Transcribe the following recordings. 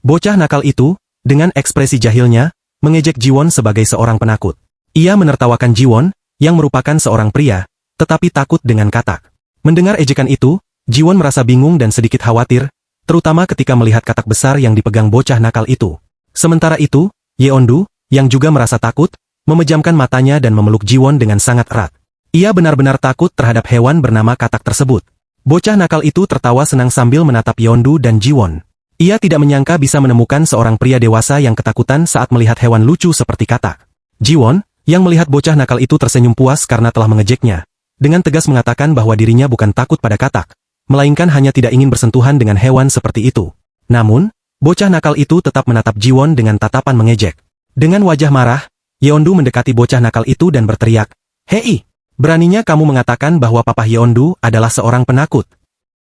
Bocah nakal itu, dengan ekspresi jahilnya, mengejek Jiwon sebagai seorang penakut. Ia menertawakan Jiwon, yang merupakan seorang pria, tetapi takut dengan katak. Mendengar ejekan itu, Jiwon merasa bingung dan sedikit khawatir, terutama ketika melihat katak besar yang dipegang bocah nakal itu. Sementara itu, Yeondu, yang juga merasa takut, memejamkan matanya dan memeluk Jiwon dengan sangat erat. Ia benar-benar takut terhadap hewan bernama katak tersebut. Bocah nakal itu tertawa senang sambil menatap Yeondu dan Jiwon. Ia tidak menyangka bisa menemukan seorang pria dewasa yang ketakutan saat melihat hewan lucu seperti katak. Jiwon, yang melihat bocah nakal itu tersenyum puas karena telah mengejeknya, dengan tegas mengatakan bahwa dirinya bukan takut pada katak, melainkan hanya tidak ingin bersentuhan dengan hewan seperti itu. Namun, bocah nakal itu tetap menatap Jiwon dengan tatapan mengejek. Dengan wajah marah, Yeondu mendekati bocah nakal itu dan berteriak, "Hei, beraninya kamu mengatakan bahwa Papa Yeondu adalah seorang penakut?"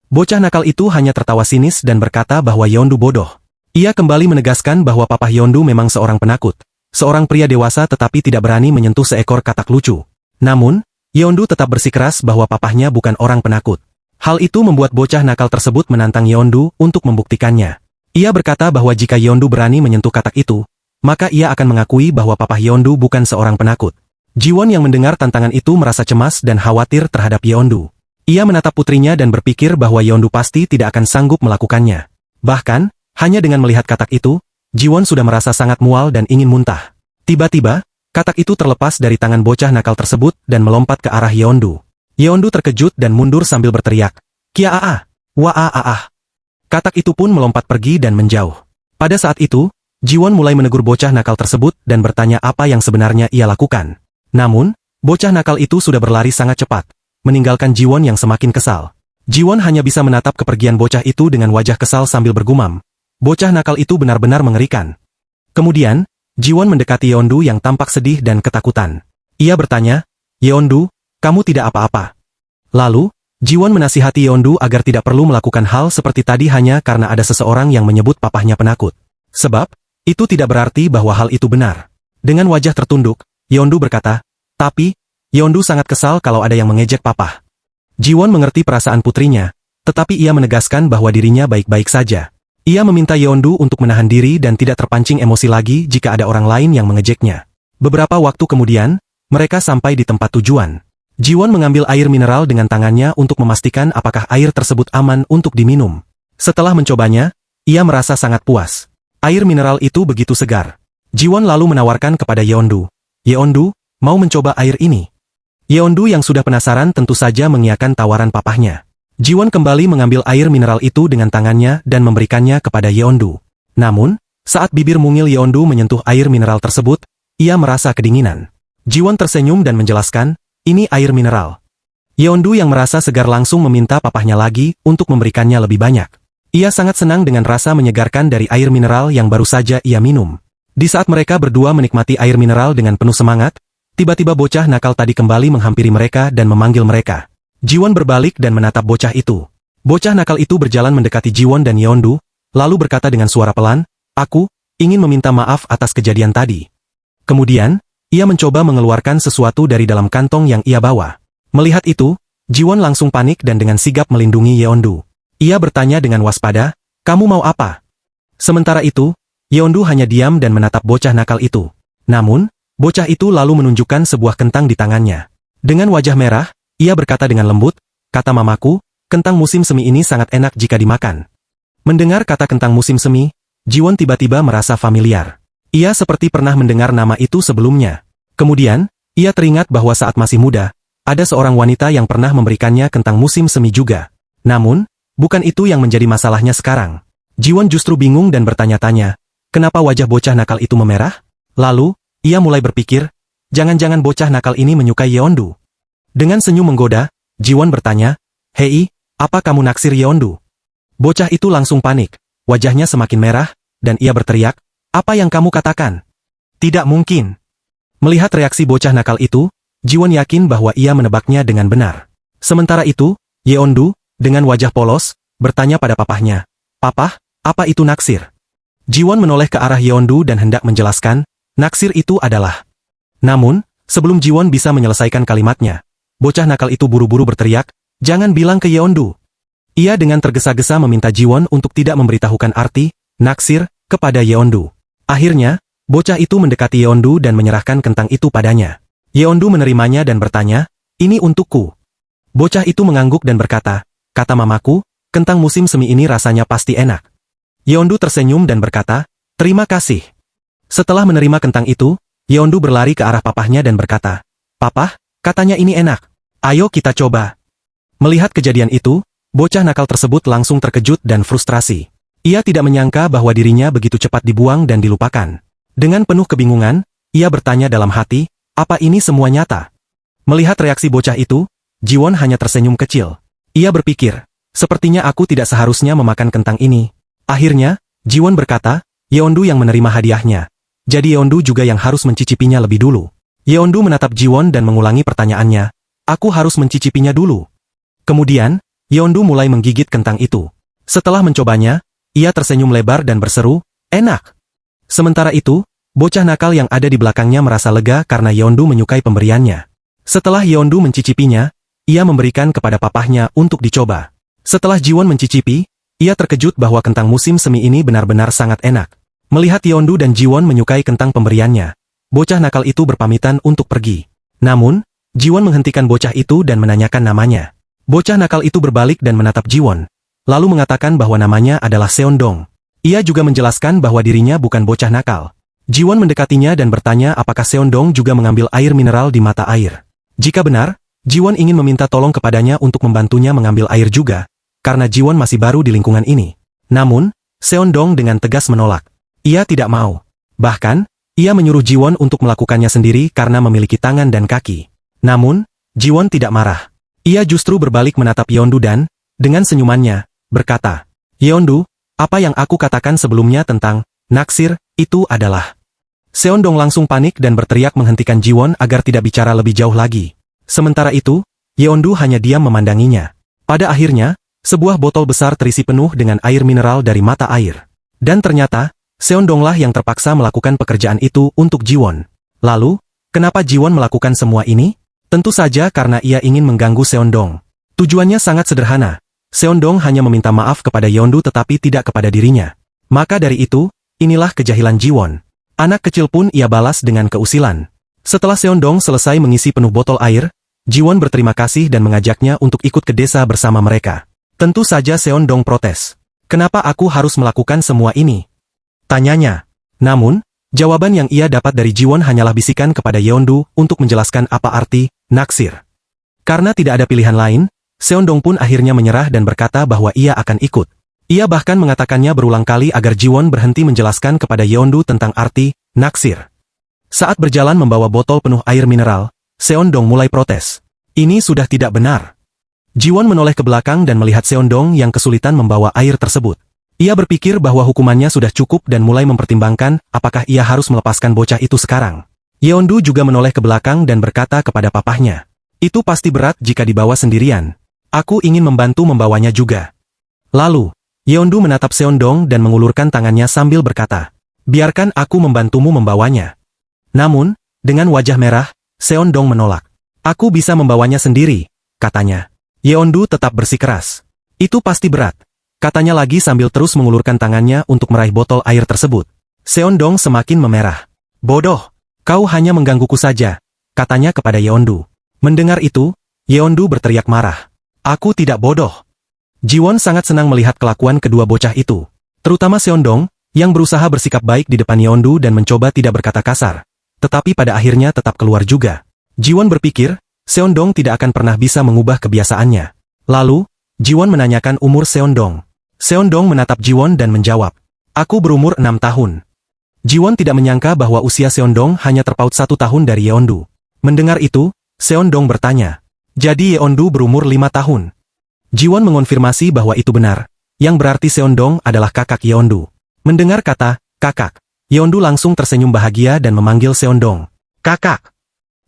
Bocah nakal itu hanya tertawa sinis dan berkata bahwa Yeondu bodoh. Ia kembali menegaskan bahwa Papa Yeondu memang seorang penakut, seorang pria dewasa tetapi tidak berani menyentuh seekor katak lucu. Namun, Yeondu tetap bersikeras bahwa papahnya bukan orang penakut. Hal itu membuat bocah nakal tersebut menantang Yeondu untuk membuktikannya. Ia berkata bahwa jika Yeondu berani menyentuh katak itu, maka ia akan mengakui bahwa Papa Yeondu bukan seorang penakut. Jiwon yang mendengar tantangan itu merasa cemas dan khawatir terhadap Yeondu. Ia menatap putrinya dan berpikir bahwa Yeondu pasti tidak akan sanggup melakukannya. Bahkan, hanya dengan melihat katak itu, Jiwon sudah merasa sangat mual dan ingin muntah. Tiba-tiba, katak itu terlepas dari tangan bocah nakal tersebut dan melompat ke arah Yeondu. Yeondu terkejut dan mundur sambil berteriak, "Kia-a-a! Wa-a-a-ah!" Katak itu pun melompat pergi dan menjauh. Pada saat itu, Jiwon mulai menegur bocah nakal tersebut dan bertanya apa yang sebenarnya ia lakukan. Namun, bocah nakal itu sudah berlari sangat cepat, meninggalkan Jiwon yang semakin kesal. Jiwon hanya bisa menatap kepergian bocah itu dengan wajah kesal sambil bergumam. Bocah nakal itu benar-benar mengerikan. Kemudian, Jiwon mendekati Yeondu yang tampak sedih dan ketakutan. Ia bertanya, "Yeondu, kamu tidak apa-apa?" Lalu, Jiwon menasihati Yeondu agar tidak perlu melakukan hal seperti tadi hanya karena ada seseorang yang menyebut papahnya penakut. Sebab, itu tidak berarti bahwa hal itu benar. Dengan wajah tertunduk, Yeondu berkata, "Tapi, Yeondu sangat kesal kalau ada yang mengejek papa." Jiwon mengerti perasaan putrinya, tetapi ia menegaskan bahwa dirinya baik-baik saja. Ia meminta Yeondu untuk menahan diri dan tidak terpancing emosi lagi jika ada orang lain yang mengejeknya. Beberapa waktu kemudian, mereka sampai di tempat tujuan. Jiwon mengambil air mineral dengan tangannya untuk memastikan apakah air tersebut aman untuk diminum. Setelah mencobanya, ia merasa sangat puas. Air mineral itu begitu segar. Jiwon lalu menawarkan kepada Yeondu, "Yeondu, mau mencoba air ini?" Yeondu yang sudah penasaran tentu saja mengiyakan tawaran papahnya. Jiwon kembali mengambil air mineral itu dengan tangannya dan memberikannya kepada Yeondu. Namun, saat bibir mungil Yeondu menyentuh air mineral tersebut, ia merasa kedinginan. Jiwon tersenyum dan menjelaskan, "Ini air mineral." Yeondu yang merasa segar langsung meminta papahnya lagi untuk memberikannya lebih banyak. Ia sangat senang dengan rasa menyegarkan dari air mineral yang baru saja ia minum. Di saat mereka berdua menikmati air mineral dengan penuh semangat, tiba-tiba bocah nakal tadi kembali menghampiri mereka dan memanggil mereka. Jiwon berbalik dan menatap bocah itu. Bocah nakal itu berjalan mendekati Jiwon dan Yeondu, lalu berkata dengan suara pelan, "Aku ingin meminta maaf atas kejadian tadi." Kemudian, ia mencoba mengeluarkan sesuatu dari dalam kantong yang ia bawa. Melihat itu, Jiwon langsung panik dan dengan sigap melindungi Yeondu. Ia bertanya dengan waspada, "Kamu mau apa?" Sementara itu, Yeondu hanya diam dan menatap bocah nakal itu. Namun, bocah itu lalu menunjukkan sebuah kentang di tangannya. Dengan wajah merah, ia berkata dengan lembut, "Kata mamaku, kentang musim semi ini sangat enak jika dimakan." Mendengar kata kentang musim semi, Jiwon tiba-tiba merasa familiar. Ia seperti pernah mendengar nama itu sebelumnya. Kemudian, ia teringat bahwa saat masih muda, ada seorang wanita yang pernah memberikannya kentang musim semi juga. Namun, bukan itu yang menjadi masalahnya sekarang. Jiwon justru bingung dan bertanya-tanya, kenapa wajah bocah nakal itu memerah? Lalu, ia mulai berpikir, jangan-jangan bocah nakal ini menyukai Yeondu. Dengan senyum menggoda, Jiwon bertanya, "Hei, apa kamu naksir Yeondu?" Bocah itu langsung panik, wajahnya semakin merah, dan ia berteriak, "Apa yang kamu katakan? Tidak mungkin." Melihat reaksi bocah nakal itu, Jiwon yakin bahwa ia menebaknya dengan benar. Sementara itu, Yeondu, dengan wajah polos, bertanya pada papahnya, "Papa, apa itu naksir?" Jiwon menoleh ke arah Yeondu dan hendak menjelaskan, naksir itu adalah. Namun, sebelum Jiwon bisa menyelesaikan kalimatnya, bocah nakal itu buru-buru berteriak, "Jangan bilang ke Yeondu." Ia dengan tergesa-gesa meminta Jiwon untuk tidak memberitahukan arti naksir kepada Yeondu. Akhirnya, bocah itu mendekati Yeondu dan menyerahkan kentang itu padanya. Yeondu menerimanya dan bertanya, "Ini untukku." Bocah itu mengangguk dan berkata, "Kata mamaku, kentang musim semi ini rasanya pasti enak." Yeondu tersenyum dan berkata, "Terima kasih." Setelah menerima kentang itu, Yeondu berlari ke arah papahnya dan berkata, "Papa, katanya ini enak. Ayo kita coba." Melihat kejadian itu, bocah nakal tersebut langsung terkejut dan frustrasi. Ia tidak menyangka bahwa dirinya begitu cepat dibuang dan dilupakan. Dengan penuh kebingungan, ia bertanya dalam hati, "Apa ini semua nyata?" Melihat reaksi bocah itu, Jiwon hanya tersenyum kecil. Ia berpikir, sepertinya aku tidak seharusnya memakan kentang ini. Akhirnya, Jiwon berkata, Yeondu yang menerima hadiahnya. Jadi Yeondu juga yang harus mencicipinya lebih dulu. Yeondu menatap Jiwon dan mengulangi pertanyaannya, "Aku harus mencicipinya dulu." Kemudian, Yeondu mulai menggigit kentang itu. Setelah mencobanya, ia tersenyum lebar dan berseru, "Enak." Sementara itu, bocah nakal yang ada di belakangnya merasa lega karena Yeondu menyukai pemberiannya. Setelah Yeondu mencicipinya, ia memberikan kepada papahnya untuk dicoba. Setelah Jiwon mencicipi, ia terkejut bahwa kentang musim semi ini benar-benar sangat enak. Melihat Yeondu dan Jiwon menyukai kentang pemberiannya, bocah nakal itu berpamitan untuk pergi. Namun, Jiwon menghentikan bocah itu dan menanyakan namanya. Bocah nakal itu berbalik dan menatap Jiwon, lalu mengatakan bahwa namanya adalah Seondong. Ia juga menjelaskan bahwa dirinya bukan bocah nakal. Jiwon mendekatinya dan bertanya apakah Seondong juga mengambil air mineral di mata air. Jika benar, Jiwon ingin meminta tolong kepadanya untuk membantunya mengambil air juga, karena Jiwon masih baru di lingkungan ini. Namun, Seondong dengan tegas menolak. Ia tidak mau. Bahkan, ia menyuruh Jiwon untuk melakukannya sendiri karena memiliki tangan dan kaki. Namun, Jiwon tidak marah. Ia justru berbalik menatap Yeondu dan, dengan senyumannya, berkata, "Yeondu, apa yang aku katakan sebelumnya tentang naksir, itu adalah..." Seondong langsung panik dan berteriak menghentikan Jiwon agar tidak bicara lebih jauh lagi. Sementara itu, Yeondu hanya diam memandanginya. Pada akhirnya, sebuah botol besar terisi penuh dengan air mineral dari mata air. Dan ternyata, Seondonglah yang terpaksa melakukan pekerjaan itu untuk Jiwon. Lalu, kenapa Jiwon melakukan semua ini? Tentu saja karena ia ingin mengganggu Seondong. Tujuannya sangat sederhana. Seondong hanya meminta maaf kepada Yeondu tetapi tidak kepada dirinya. Maka dari itu, inilah kejahilan Jiwon. Anak kecil pun ia balas dengan keusilan. Setelah Seondong selesai mengisi penuh botol air, Jiwon berterima kasih dan mengajaknya untuk ikut ke desa bersama mereka. Tentu saja Seondong protes. "Kenapa aku harus melakukan semua ini?" tanyanya. Namun, jawaban yang ia dapat dari Jiwon hanyalah bisikan kepada Yeondu untuk menjelaskan apa arti naksir. Karena tidak ada pilihan lain, Seondong pun akhirnya menyerah dan berkata bahwa ia akan ikut. Ia bahkan mengatakannya berulang kali agar Jiwon berhenti menjelaskan kepada Yeondu tentang arti naksir. Saat berjalan membawa botol penuh air mineral, Seondong mulai protes. Ini sudah tidak benar. Jiwon menoleh ke belakang dan melihat Seondong yang kesulitan membawa air tersebut. Ia berpikir bahwa hukumannya sudah cukup dan mulai mempertimbangkan apakah ia harus melepaskan bocah itu sekarang. Yeondu juga menoleh ke belakang dan berkata kepada papahnya, "Itu pasti berat jika dibawa sendirian. Aku ingin membantu membawanya juga." Lalu, Yeondu menatap Seondong dan mengulurkan tangannya sambil berkata, "Biarkan aku membantumu membawanya." Namun, dengan wajah merah, Seondong menolak. "Aku bisa membawanya sendiri," katanya. Yeondu tetap bersikeras. "Itu pasti berat," katanya lagi sambil terus mengulurkan tangannya untuk meraih botol air tersebut. Seondong semakin memerah. "Bodoh, kau hanya menggangguku saja," katanya kepada Yeondu. Mendengar itu, Yeondu berteriak marah. "Aku tidak bodoh." Jiwon sangat senang melihat kelakuan kedua bocah itu. Terutama Seondong, yang berusaha bersikap baik di depan Yeondu dan mencoba tidak berkata kasar. Tetapi pada akhirnya tetap keluar juga. Jiwon berpikir, Seondong tidak akan pernah bisa mengubah kebiasaannya. Lalu, Jiwon menanyakan umur Seondong. Seondong menatap Jiwon dan menjawab, "Aku berumur 6 tahun." Jiwon tidak menyangka bahwa usia Seondong hanya terpaut 1 tahun dari Yeondu. Mendengar itu, Seondong bertanya, "Jadi Yeondu berumur 5 tahun?" Jiwon mengonfirmasi bahwa itu benar, yang berarti Seondong adalah kakak Yeondu. Mendengar kata, "kakak", Yeondu langsung tersenyum bahagia dan memanggil Seondong, "kakak."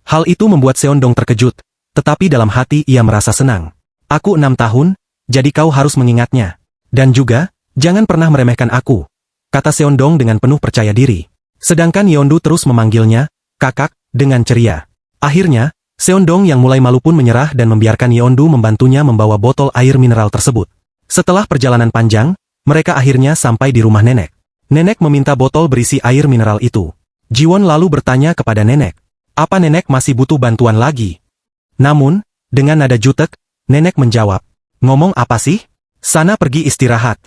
Hal itu membuat Seondong terkejut, tetapi dalam hati ia merasa senang. "Aku 6 tahun, jadi kau harus mengingatnya. Dan juga, jangan pernah meremehkan aku," kata Seondong dengan penuh percaya diri. Sedangkan Yeondu terus memanggilnya, "kakak," dengan ceria. Akhirnya, Seondong yang mulai malu pun menyerah dan membiarkan Yeondu membantunya membawa botol air mineral tersebut. Setelah perjalanan panjang, mereka akhirnya sampai di rumah nenek. Nenek meminta botol berisi air mineral itu. Jiwon lalu bertanya kepada nenek. Apa nenek masih butuh bantuan lagi? Namun, dengan nada jutek, nenek menjawab. Ngomong apa sih? Sana pergi istirahat.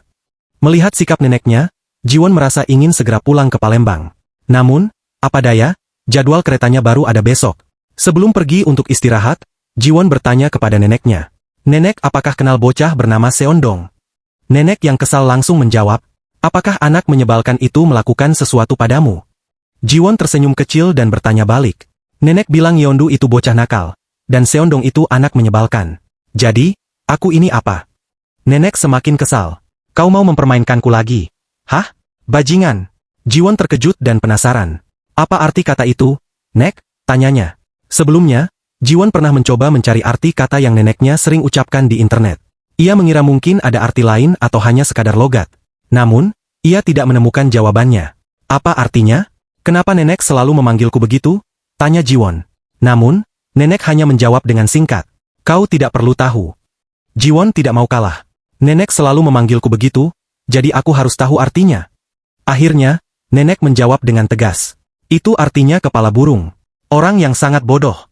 Melihat sikap neneknya, Jiwon merasa ingin segera pulang ke Palembang. Namun, apa daya, jadwal keretanya baru ada besok. Sebelum pergi untuk istirahat, Jiwon bertanya kepada neneknya. Nenek, apakah kenal bocah bernama Seondong? Nenek yang kesal langsung menjawab. Apakah anak menyebalkan itu melakukan sesuatu padamu? Jiwon tersenyum kecil dan bertanya balik. Nenek bilang Yeondu itu bocah nakal, dan Seondong itu anak menyebalkan. Jadi, aku ini apa? Nenek semakin kesal. Kau mau mempermainkanku lagi? Hah? Bajingan. Jiwon terkejut dan penasaran. Apa arti kata itu, Nek? Tanyanya. Sebelumnya, Jiwon pernah mencoba mencari arti kata yang neneknya sering ucapkan di internet. Ia mengira mungkin ada arti lain atau hanya sekadar logat. Namun, ia tidak menemukan jawabannya. Apa artinya? Kenapa nenek selalu memanggilku begitu? Tanya Jiwon. Namun, nenek hanya menjawab dengan singkat. Kau tidak perlu tahu. Jiwon tidak mau kalah. Nenek selalu memanggilku begitu, jadi aku harus tahu artinya. Akhirnya, nenek menjawab dengan tegas. Itu artinya kepala burung. Orang yang sangat bodoh.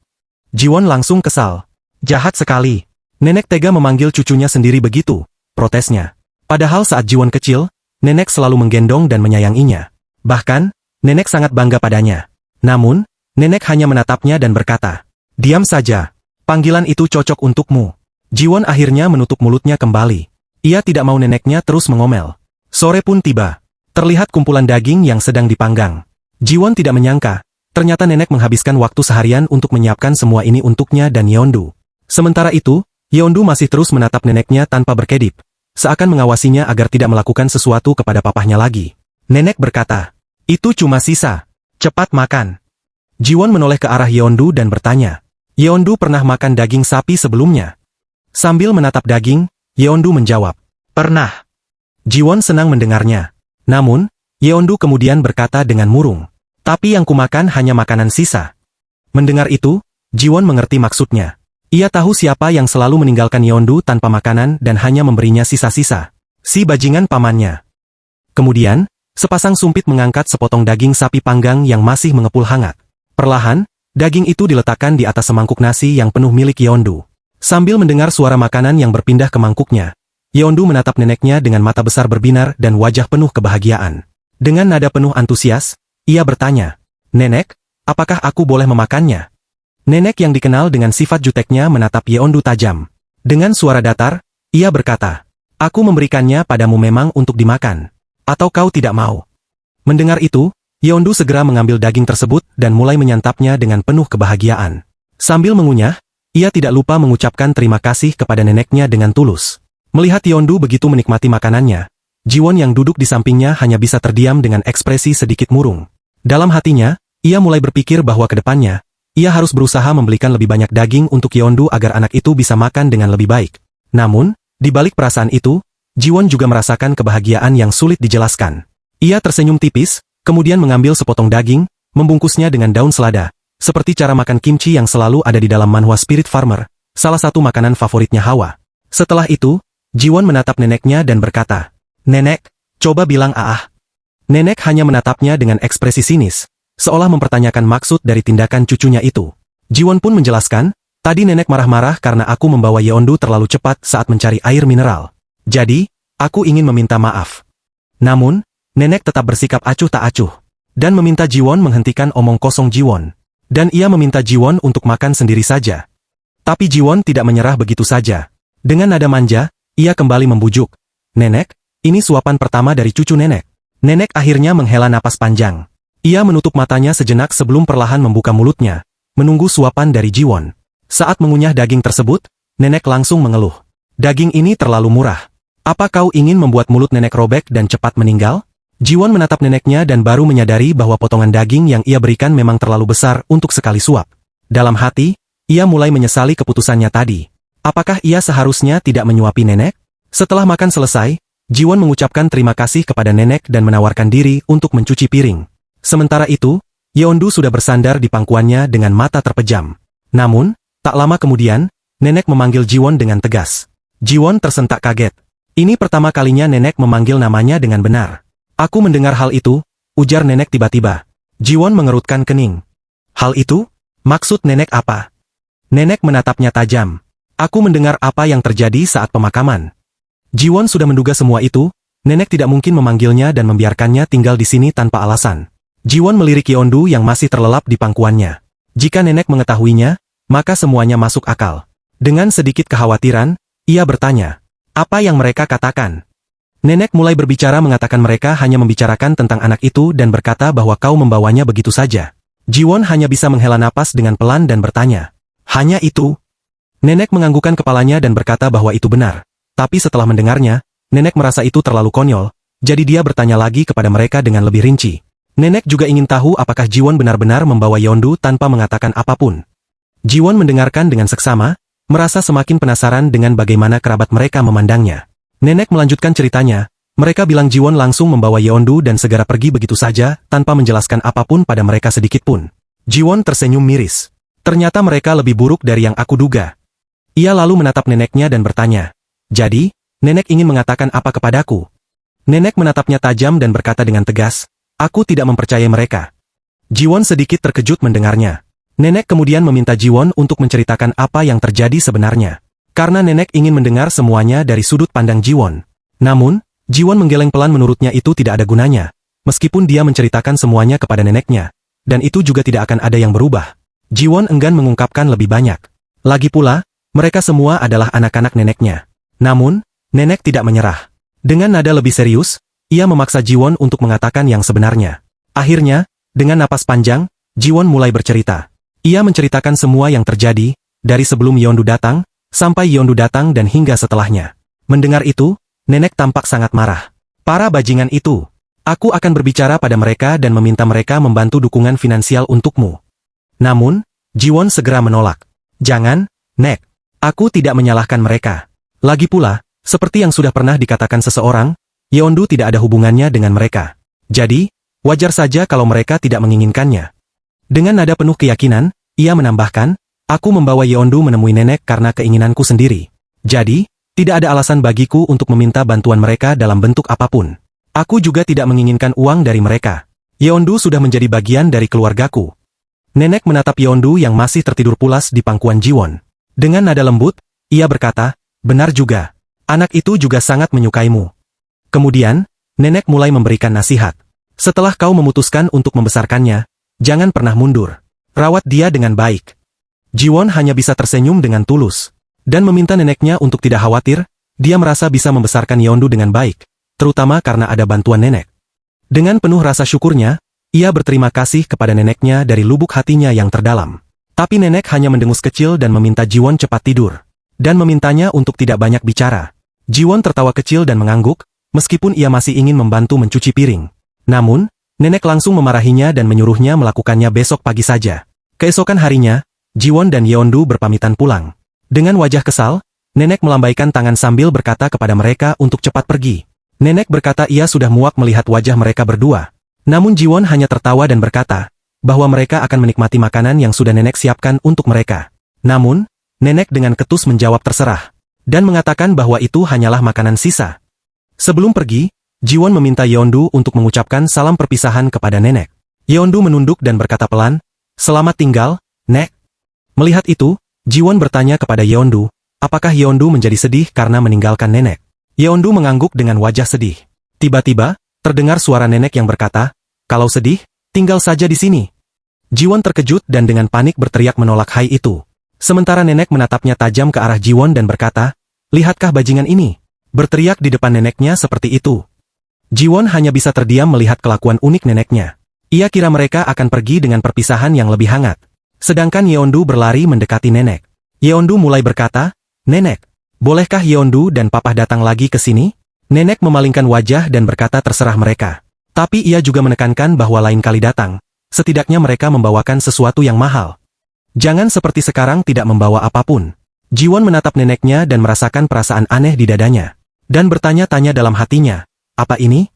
Jiwon langsung kesal. Jahat sekali. Nenek tega memanggil cucunya sendiri begitu, protesnya. Padahal saat Jiwon kecil, nenek selalu menggendong dan menyayanginya. Bahkan, nenek sangat bangga padanya. Namun, nenek hanya menatapnya dan berkata, diam saja. Panggilan itu cocok untukmu. Jiwon akhirnya menutup mulutnya kembali. Ia tidak mau neneknya terus mengomel. Sore pun tiba. Terlihat kumpulan daging yang sedang dipanggang. Jiwon tidak menyangka, ternyata nenek menghabiskan waktu seharian untuk menyiapkan semua ini untuknya dan Yeondu. Sementara itu, Yeondu masih terus menatap neneknya tanpa berkedip. Seakan mengawasinya agar tidak melakukan sesuatu kepada papahnya lagi. Nenek berkata, itu cuma sisa. Cepat makan. Jiwon menoleh ke arah Yeondu dan bertanya, Yeondu pernah makan daging sapi sebelumnya? Sambil menatap daging, Yeondu menjawab, pernah. Jiwon senang mendengarnya. Namun, Yeondu kemudian berkata dengan murung, tapi yang kumakan hanya makanan sisa. Mendengar itu, Jiwon mengerti maksudnya. Ia tahu siapa yang selalu meninggalkan Yeondu tanpa makanan dan hanya memberinya sisa-sisa. Si bajingan pamannya. Kemudian, sepasang sumpit mengangkat sepotong daging sapi panggang yang masih mengepul hangat. Perlahan, daging itu diletakkan di atas semangkuk nasi yang penuh milik Yeondu. Sambil mendengar suara makanan yang berpindah ke mangkuknya, Yeondu menatap neneknya dengan mata besar berbinar dan wajah penuh kebahagiaan. Dengan nada penuh antusias, ia bertanya, Nenek, apakah aku boleh memakannya? Nenek yang dikenal dengan sifat juteknya menatap Yeondu tajam. Dengan suara datar, ia berkata, aku memberikannya padamu memang untuk dimakan. Atau kau tidak mau? Mendengar itu, Yeondu segera mengambil daging tersebut dan mulai menyantapnya dengan penuh kebahagiaan. Sambil mengunyah, ia tidak lupa mengucapkan terima kasih kepada neneknya dengan tulus. Melihat Yeondu begitu menikmati makanannya, Jiwon yang duduk di sampingnya hanya bisa terdiam dengan ekspresi sedikit murung. Dalam hatinya, ia mulai berpikir bahwa ke depannya, ia harus berusaha membelikan lebih banyak daging untuk Yeondu agar anak itu bisa makan dengan lebih baik. Namun, di balik perasaan itu, Jiwon juga merasakan kebahagiaan yang sulit dijelaskan. Ia tersenyum tipis, kemudian mengambil sepotong daging, membungkusnya dengan daun selada, seperti cara makan kimchi yang selalu ada di dalam manhwa Spirit Farmer, salah satu makanan favoritnya Hawa. Setelah itu, Jiwon menatap neneknya dan berkata, Nenek, coba bilang aah. Nenek hanya menatapnya dengan ekspresi sinis, seolah mempertanyakan maksud dari tindakan cucunya itu. Jiwon pun menjelaskan, tadi nenek marah-marah karena aku membawa Yeondu terlalu cepat saat mencari air mineral. Jadi, aku ingin meminta maaf. Namun, nenek tetap bersikap acuh tak acuh, dan meminta Jiwon menghentikan omong kosong Jiwon. Dan ia meminta Jiwon untuk makan sendiri saja. Tapi Jiwon tidak menyerah begitu saja. Dengan nada manja, ia kembali membujuk. Nenek, ini suapan pertama dari cucu nenek. Nenek akhirnya menghela napas panjang. Ia menutup matanya sejenak sebelum perlahan membuka mulutnya, menunggu suapan dari Jiwon. Saat mengunyah daging tersebut, nenek langsung mengeluh. Daging ini terlalu murah. Apa kau ingin membuat mulut nenek robek dan cepat meninggal? Jiwon menatap neneknya dan baru menyadari bahwa potongan daging yang ia berikan memang terlalu besar untuk sekali suap. Dalam hati, ia mulai menyesali keputusannya tadi. Apakah ia seharusnya tidak menyuapi nenek? Setelah makan selesai, Jiwon mengucapkan terima kasih kepada nenek dan menawarkan diri untuk mencuci piring. Sementara itu, Yeondu sudah bersandar di pangkuannya dengan mata terpejam. Namun, tak lama kemudian, nenek memanggil Jiwon dengan tegas. Jiwon tersentak kaget. Ini pertama kalinya nenek memanggil namanya dengan benar. Aku mendengar hal itu, ujar nenek tiba-tiba. Jiwon mengerutkan kening. Hal itu? Maksud nenek apa? Nenek menatapnya tajam. Aku mendengar apa yang terjadi saat pemakaman. Jiwon sudah menduga semua itu, nenek tidak mungkin memanggilnya dan membiarkannya tinggal di sini tanpa alasan. Jiwon melirik Yeondu yang masih terlelap di pangkuannya. Jika nenek mengetahuinya, maka semuanya masuk akal. Dengan sedikit kekhawatiran, ia bertanya, apa yang mereka katakan? Nenek mulai berbicara mengatakan mereka hanya membicarakan tentang anak itu dan berkata bahwa kau membawanya begitu saja. Jiwon hanya bisa menghela napas dengan pelan dan bertanya, hanya itu? Nenek menganggukkan kepalanya dan berkata bahwa itu benar. Tapi setelah mendengarnya, nenek merasa itu terlalu konyol, jadi dia bertanya lagi kepada mereka dengan lebih rinci. Nenek juga ingin tahu apakah Jiwon benar-benar membawa Yeondu tanpa mengatakan apapun. Jiwon mendengarkan dengan seksama, merasa semakin penasaran dengan bagaimana kerabat mereka memandangnya. Nenek melanjutkan ceritanya, mereka bilang Jiwon langsung membawa Yeondu dan segera pergi begitu saja, tanpa menjelaskan apapun pada mereka sedikitpun. Jiwon tersenyum miris. Ternyata mereka lebih buruk dari yang aku duga. Ia lalu menatap neneknya dan bertanya, jadi, nenek ingin mengatakan apa kepadaku? Nenek menatapnya tajam dan berkata dengan tegas, aku tidak mempercayai mereka. Jiwon sedikit terkejut mendengarnya. Nenek kemudian meminta Jiwon untuk menceritakan apa yang terjadi sebenarnya. Karena nenek ingin mendengar semuanya dari sudut pandang Jiwon. Namun, Jiwon menggeleng pelan menurutnya itu tidak ada gunanya. Meskipun dia menceritakan semuanya kepada neneknya. Dan itu juga tidak akan ada yang berubah. Jiwon enggan mengungkapkan lebih banyak. Lagi pula, mereka semua adalah anak-anak neneknya. Namun, nenek tidak menyerah. Dengan nada lebih serius, ia memaksa Jiwon untuk mengatakan yang sebenarnya. Akhirnya, dengan napas panjang, Jiwon mulai bercerita. Ia menceritakan semua yang terjadi, dari sebelum Yeondu datang, sampai Yeondu datang dan hingga setelahnya. Mendengar itu, nenek tampak sangat marah. Para bajingan itu, aku akan berbicara pada mereka dan meminta mereka membantu dukungan finansial untukmu. Namun, Jiwon segera menolak. Jangan, Nek. Aku tidak menyalahkan mereka. Lagi pula, seperti yang sudah pernah dikatakan seseorang, Yeondu tidak ada hubungannya dengan mereka. Jadi, wajar saja kalau mereka tidak menginginkannya. Dengan nada penuh keyakinan, ia menambahkan, aku membawa Yeondu menemui nenek karena keinginanku sendiri. Jadi, tidak ada alasan bagiku untuk meminta bantuan mereka dalam bentuk apapun. Aku juga tidak menginginkan uang dari mereka. Yeondu sudah menjadi bagian dari keluargaku. Nenek menatap Yeondu yang masih tertidur pulas di pangkuan Jiwon. Dengan nada lembut, ia berkata, benar juga. Anak itu juga sangat menyukaimu. Kemudian, nenek mulai memberikan nasihat. Setelah kau memutuskan untuk membesarkannya, jangan pernah mundur. Rawat dia dengan baik. Jiwon hanya bisa tersenyum dengan tulus. Dan meminta neneknya untuk tidak khawatir, dia merasa bisa membesarkan Yeondu dengan baik, terutama karena ada bantuan nenek. Dengan penuh rasa syukurnya, ia berterima kasih kepada neneknya dari lubuk hatinya yang terdalam. Tapi nenek hanya mendengus kecil dan meminta Jiwon cepat tidur. Dan memintanya untuk tidak banyak bicara. Jiwon tertawa kecil dan mengangguk, meskipun ia masih ingin membantu mencuci piring. Namun, nenek langsung memarahinya dan menyuruhnya melakukannya besok pagi saja. Keesokan harinya, Jiwon dan Yeondu berpamitan pulang. Dengan wajah kesal, nenek melambaikan tangan sambil berkata kepada mereka untuk cepat pergi. Nenek berkata ia sudah muak melihat wajah mereka berdua. Namun Jiwon hanya tertawa dan berkata, bahwa mereka akan menikmati makanan yang sudah nenek siapkan untuk mereka. Namun, nenek dengan ketus menjawab terserah. Dan mengatakan bahwa itu hanyalah makanan sisa. Sebelum pergi, Jiwon meminta Yeondu untuk mengucapkan salam perpisahan kepada nenek. Yeondu menunduk dan berkata pelan, selamat tinggal, Nek. Melihat itu, Jiwon bertanya kepada Yeondu, apakah Yeondu menjadi sedih karena meninggalkan nenek. Yeondu mengangguk dengan wajah sedih. Tiba-tiba, terdengar suara nenek yang berkata, kalau sedih, tinggal saja di sini. Jiwon terkejut dan dengan panik berteriak menolak hai itu. Sementara nenek menatapnya tajam ke arah Jiwon dan berkata, lihatkah bajingan ini? Berteriak di depan neneknya seperti itu. Jiwon hanya bisa terdiam melihat kelakuan unik neneknya. Ia kira mereka akan pergi dengan perpisahan yang lebih hangat. Sedangkan Yeondu berlari mendekati nenek. Yeondu mulai berkata, nenek, bolehkah Yeondu dan papa datang lagi ke sini? Nenek memalingkan wajah dan berkata terserah mereka. Tapi ia juga menekankan bahwa lain kali datang, setidaknya mereka membawakan sesuatu yang mahal. Jangan seperti sekarang tidak membawa apapun. Jiwon menatap neneknya dan merasakan perasaan aneh di dadanya. Dan bertanya-tanya dalam hatinya, apa ini?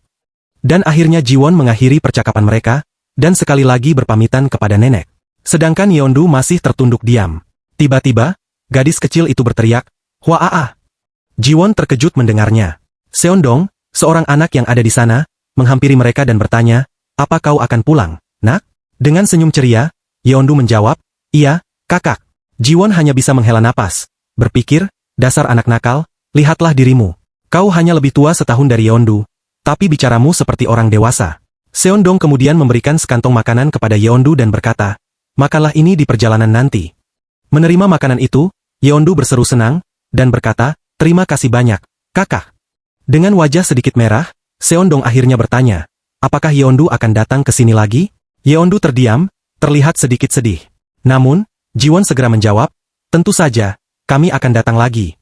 Dan akhirnya Jiwon mengakhiri percakapan mereka, dan sekali lagi berpamitan kepada nenek. Sedangkan Yeondu masih tertunduk diam. Tiba-tiba, gadis kecil itu berteriak, Hwaa. Jiwon terkejut mendengarnya. Seondong, seorang anak yang ada di sana, menghampiri mereka dan bertanya, "Apa kau akan pulang, nak?" Dengan senyum ceria, Yeondu menjawab, "Iya, kakak." Jiwon hanya bisa menghela napas. Berpikir, dasar anak nakal, lihatlah dirimu. Kau hanya lebih tua setahun dari Yeondu, tapi bicaramu seperti orang dewasa. Seondong kemudian memberikan sekantong makanan kepada Yeondu dan berkata, "Makanlah ini di perjalanan nanti." Menerima makanan itu, Yeondu berseru senang, dan berkata, "Terima kasih banyak, kakak." Dengan wajah sedikit merah, Seondong akhirnya bertanya, "Apakah Yeondu akan datang ke sini lagi?" Yeondu terdiam, terlihat sedikit sedih. Namun, Jiwon segera menjawab, "Tentu saja, kami akan datang lagi."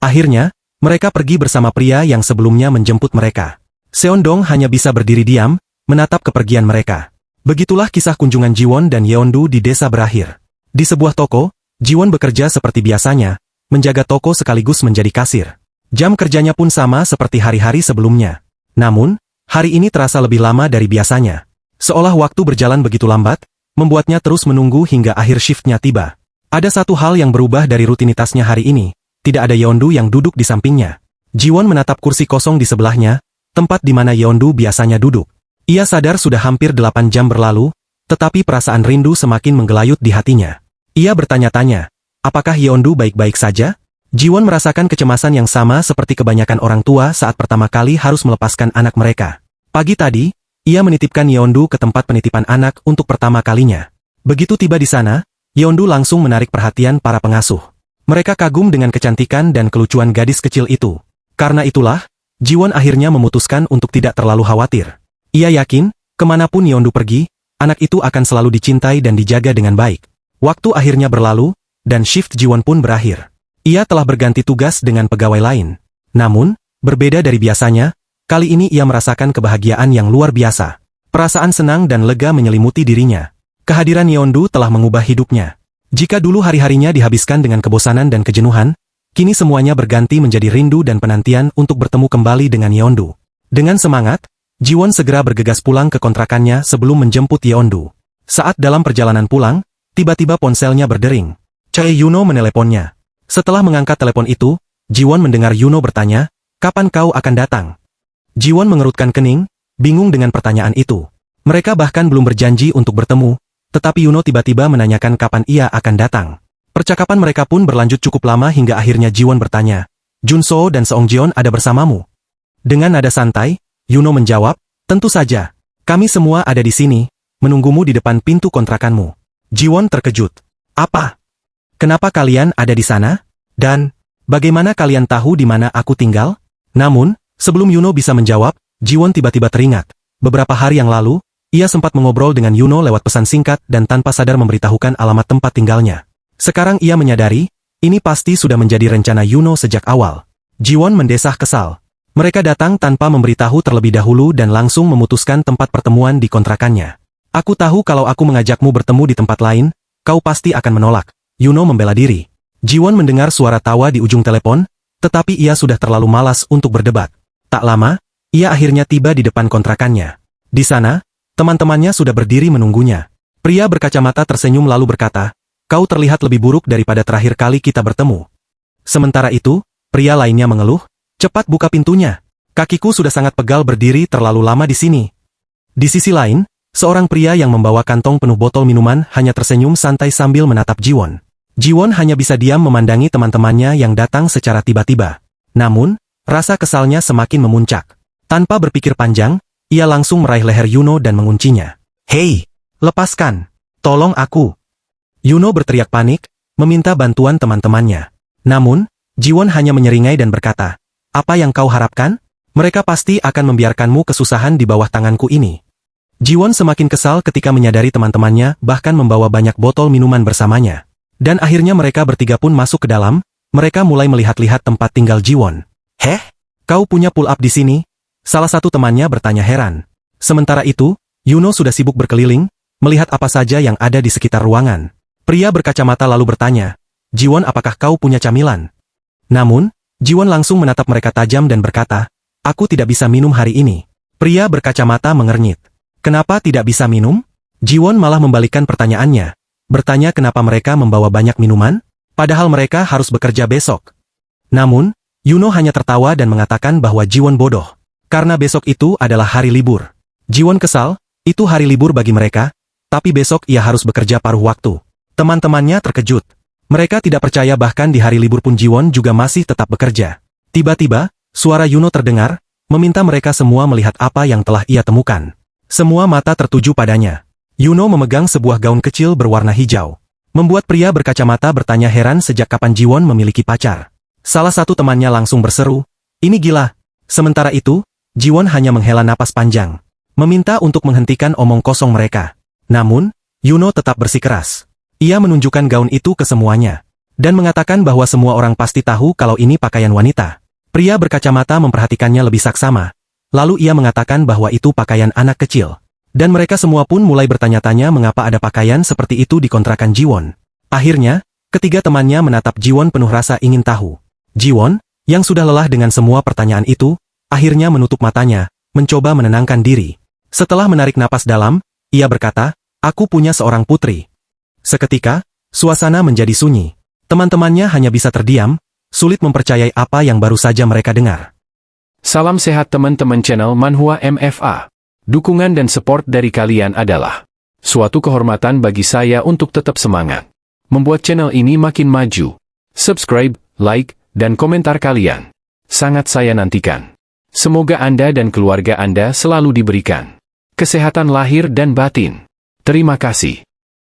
Akhirnya, mereka pergi bersama pria yang sebelumnya menjemput mereka. Seondong hanya bisa berdiri diam, menatap kepergian mereka. Begitulah kisah kunjungan Jiwon dan Yeondu di desa berakhir. Di sebuah toko, Jiwon bekerja seperti biasanya, menjaga toko sekaligus menjadi kasir. Jam kerjanya pun sama seperti hari-hari sebelumnya. Namun, hari ini terasa lebih lama dari biasanya. Seolah waktu berjalan begitu lambat, membuatnya terus menunggu hingga akhir shiftnya tiba. Ada satu hal yang berubah dari rutinitasnya hari ini, tidak ada Yeondu yang duduk di sampingnya. Jiwon menatap kursi kosong di sebelahnya, tempat di mana Yeondu biasanya duduk. Ia sadar sudah hampir 8 jam berlalu, tetapi perasaan rindu semakin menggelayut di hatinya. Ia bertanya-tanya, apakah Yeondu baik-baik saja? Jiwon merasakan kecemasan yang sama seperti kebanyakan orang tua saat pertama kali harus melepaskan anak mereka. Pagi tadi, ia menitipkan Yeondu ke tempat penitipan anak untuk pertama kalinya. Begitu tiba di sana, Yeondu langsung menarik perhatian para pengasuh. Mereka kagum dengan kecantikan dan kelucuan gadis kecil itu. Karena itulah, Jiwon akhirnya memutuskan untuk tidak terlalu khawatir. Ia yakin, kemanapun Yeondu pergi, anak itu akan selalu dicintai dan dijaga dengan baik. Waktu akhirnya berlalu, dan shift Jiwon pun berakhir. Ia telah berganti tugas dengan pegawai lain. Namun, berbeda dari biasanya, kali ini ia merasakan kebahagiaan yang luar biasa. Perasaan senang dan lega menyelimuti dirinya. Kehadiran Yeondu telah mengubah hidupnya. Jika dulu hari-harinya dihabiskan dengan kebosanan dan kejenuhan, kini semuanya berganti menjadi rindu dan penantian untuk bertemu kembali dengan Yeondu. Dengan semangat, Jiwon segera bergegas pulang ke kontrakannya sebelum menjemput Yeondu. Saat dalam perjalanan pulang, tiba-tiba ponselnya berdering. Chae Yuno meneleponnya. Setelah mengangkat telepon itu, Jiwon mendengar Yuno bertanya, "Kapan kau akan datang?" Jiwon mengerutkan kening, bingung dengan pertanyaan itu. Mereka bahkan belum berjanji untuk bertemu, tetapi Yuno tiba-tiba menanyakan kapan ia akan datang. Percakapan mereka pun berlanjut cukup lama hingga akhirnya Jiwon bertanya, "Junso dan Seongjeon ada bersamamu?" Dengan nada santai, Yuno menjawab, "Tentu saja. Kami semua ada di sini, menunggumu di depan pintu kontrakanmu." Jiwon terkejut. "Apa? Kenapa kalian ada di sana? Dan, bagaimana kalian tahu di mana aku tinggal?" Namun, sebelum Yuno bisa menjawab, Jiwon tiba-tiba teringat. Beberapa hari yang lalu, ia sempat mengobrol dengan Yuno lewat pesan singkat dan tanpa sadar memberitahukan alamat tempat tinggalnya. Sekarang ia menyadari, ini pasti sudah menjadi rencana Yuno sejak awal. Jiwon mendesah kesal. Mereka datang tanpa memberitahu terlebih dahulu dan langsung memutuskan tempat pertemuan di kontrakannya. "Aku tahu kalau aku mengajakmu bertemu di tempat lain, kau pasti akan menolak." Yuno membela diri. Jiwon mendengar suara tawa di ujung telepon, tetapi ia sudah terlalu malas untuk berdebat. Tak lama, ia akhirnya tiba di depan kontrakannya. Di sana, teman-temannya sudah berdiri menunggunya. Pria berkacamata tersenyum lalu berkata, "Kau terlihat lebih buruk daripada terakhir kali kita bertemu." Sementara itu, pria lainnya mengeluh, "Cepat buka pintunya. Kakiku sudah sangat pegal berdiri terlalu lama di sini." Di sisi lain, seorang pria yang membawa kantong penuh botol minuman hanya tersenyum santai sambil menatap Jiwon. Jiwon hanya bisa diam memandangi teman-temannya yang datang secara tiba-tiba. Namun, rasa kesalnya semakin memuncak. Tanpa berpikir panjang, ia langsung meraih leher Yuno dan menguncinya. "Hei, lepaskan! Tolong aku!" Yuno berteriak panik, meminta bantuan teman-temannya. Namun, Jiwon hanya menyeringai dan berkata, "Apa yang kau harapkan? Mereka pasti akan membiarkanmu kesusahan di bawah tanganku ini." Jiwon semakin kesal ketika menyadari teman-temannya bahkan membawa banyak botol minuman bersamanya. Dan akhirnya mereka bertiga pun masuk ke dalam, mereka mulai melihat-lihat tempat tinggal Jiwon. "Heh? Kau punya pull up di sini?" Salah satu temannya bertanya heran. Sementara itu, Yuno sudah sibuk berkeliling, melihat apa saja yang ada di sekitar ruangan. Pria berkacamata lalu bertanya, "Jiwon, apakah kau punya camilan?" Namun, Jiwon langsung menatap mereka tajam dan berkata, "Aku tidak bisa minum hari ini." Pria berkacamata mengernyit. "Kenapa tidak bisa minum?" Jiwon malah membalikkan pertanyaannya. Bertanya kenapa mereka membawa banyak minuman, padahal mereka harus bekerja besok. Namun, Yuno hanya tertawa dan mengatakan bahwa Jiwon bodoh. Karena besok itu adalah hari libur. Jiwon kesal, itu hari libur bagi mereka, tapi besok ia harus bekerja paruh waktu. Teman-temannya terkejut. Mereka tidak percaya bahkan di hari libur pun Jiwon juga masih tetap bekerja. Tiba-tiba, suara Yuno terdengar, meminta mereka semua melihat apa yang telah ia temukan. Semua mata tertuju padanya. Yuno memegang sebuah gaun kecil berwarna hijau. Membuat pria berkacamata bertanya heran sejak kapan Jiwon memiliki pacar. Salah satu temannya langsung berseru, "Ini gila." Sementara itu, Jiwon hanya menghela napas panjang. Meminta untuk menghentikan omong kosong mereka. Namun, Yuno tetap bersikeras. Ia menunjukkan gaun itu ke semuanya. Dan mengatakan bahwa semua orang pasti tahu kalau ini pakaian wanita. Pria berkacamata memperhatikannya lebih saksama. Lalu ia mengatakan bahwa itu pakaian anak kecil. Dan mereka semua pun mulai bertanya-tanya mengapa ada pakaian seperti itu di kontrakan Jiwon. Akhirnya, ketiga temannya menatap Jiwon penuh rasa ingin tahu. Jiwon, yang sudah lelah dengan semua pertanyaan itu, akhirnya menutup matanya, mencoba menenangkan diri. Setelah menarik napas dalam, ia berkata, "Aku punya seorang putri." Seketika, suasana menjadi sunyi. Teman-temannya hanya bisa terdiam, sulit mempercayai apa yang baru saja mereka dengar. Salam sehat teman-teman channel Manhwa MFA. Dukungan dan support dari kalian adalah suatu kehormatan bagi saya untuk tetap semangat membuat channel ini makin maju. Subscribe, like, dan komentar kalian sangat saya nantikan. Semoga Anda dan keluarga Anda selalu diberikan kesehatan lahir dan batin. Terima kasih.